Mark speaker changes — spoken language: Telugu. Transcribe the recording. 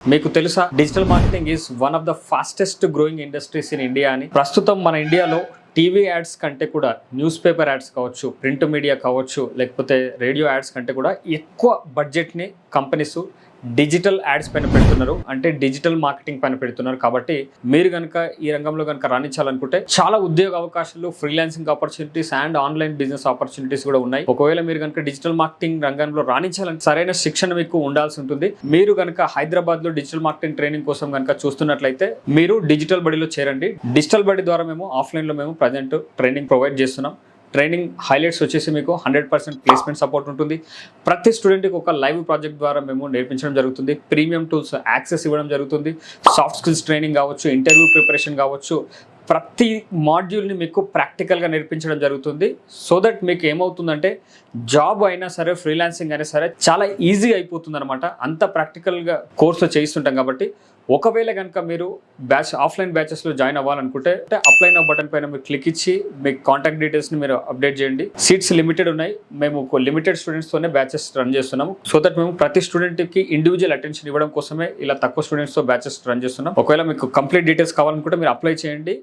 Speaker 1: మీకు తెలుసా digital marketing is one of the fastest growing industries in India అని. ప్రస్తుతం మన ఇండియాలో టీవీ యాడ్స్ కంటే కూడా న్యూస్ పేపర్ యాడ్స్ కావచ్చు, ప్రింట్ మీడియా కావచ్చు, లేకపోతే రేడియో యాడ్స్ కంటే కూడా ఎక్కువ బడ్జెట్ని కంపెనీస్ డిజిటల్ యాడ్స్ పైన పెడుతున్నారు. అంటే డిజిటల్ మార్కెటింగ్ పైన పెడుతున్నారు. కాబట్టి మీరు కనుక ఈ రంగంలో కనుక రాణించాలనుకుంటే చాలా ఉద్యోగ అవకాశాలు, freelancing opportunities and online business opportunities కూడా ఉన్నాయి. ఒకవేళ మీరు కనుక డిజిటల్ మార్కెటింగ్ రంగంలో రాణించాలంటే సరైన శిక్షణ మీకు ఉండాల్సి ఉంటుంది. మీరు కనుక హైదరాబాద్ లో డిజిటల్ మార్కెటింగ్ ట్రైనింగ్ కోసం కనుక చూస్తున్నట్లయితే మీరు డిజిటల్ బడిలో చేరండి. డిజిటల్ బడి ద్వారా మేము ఆఫ్లైన్ లో మేము ప్రజెంట్ ట్రైనింగ్ ప్రొవైడ్ చేస్తున్నాం. ట్రైనింగ్ హైలైట్స్ వచ్చేసి మీకు 100% ప్లేస్మెంట్ సపోర్ట్ ఉంటుంది. ప్రతి స్టూడెంట్కి ఒక లైవ్ ప్రాజెక్ట్ ద్వారా మేము నేర్పించడం జరుగుతుంది. ప్రీమియం టూల్స్ యాక్సెస్ ఇవ్వడం జరుగుతుంది. సాఫ్ట్ స్కిల్స్ ట్రైనింగ్ కావచ్చు, ఇంటర్వ్యూ ప్రిపరేషన్ కావచ్చు, ప్రతి మాడ్యూల్ని మీకు ప్రాక్టికల్గా నేర్పించడం జరుగుతుంది. సో దట్ మీకు ఏమవుతుందంటే జాబ్ అయినా సరే, ఫ్రీలాన్సింగ్ అయినా సరే చాలా ఈజీ అయిపోతుంది అనమాట. అంత ప్రాక్టికల్గా కోర్సులో చేయిస్తుంటాం. కాబట్టి ఒకవేళ కనుక మీరు ఆఫ్లైన్ బ్యాచెస్లో జాయిన్ అవ్వాలనుకుంటే అప్లై నౌ బటన్ పైన మీరు క్లిక్ ఇచ్చి మీ కాంటాక్ట్ డీటెయిల్స్ని మీరు అప్డేట్ చేయండి. సీట్స్ లిమిటెడ్ ఉన్నాయి. మేము లిమిటెడ్ స్టూడెంట్స్తోనే బ్యాచెస్ రన్ చేస్తున్నాము. సో దట్ మేము ప్రతి స్టూడెంట్కి ఇండివిజువల్ అటెన్షన్ ఇవ్వడం కోసమే ఇలా తక్కువ స్టూడెంట్స్తో బ్యాచెస్ రన్ చేస్తున్నాం. ఒకవేళ మీకు కంప్లీట్ డీటెయిల్స్ కావాలనుకుంటే మీరు అప్లై చేయండి.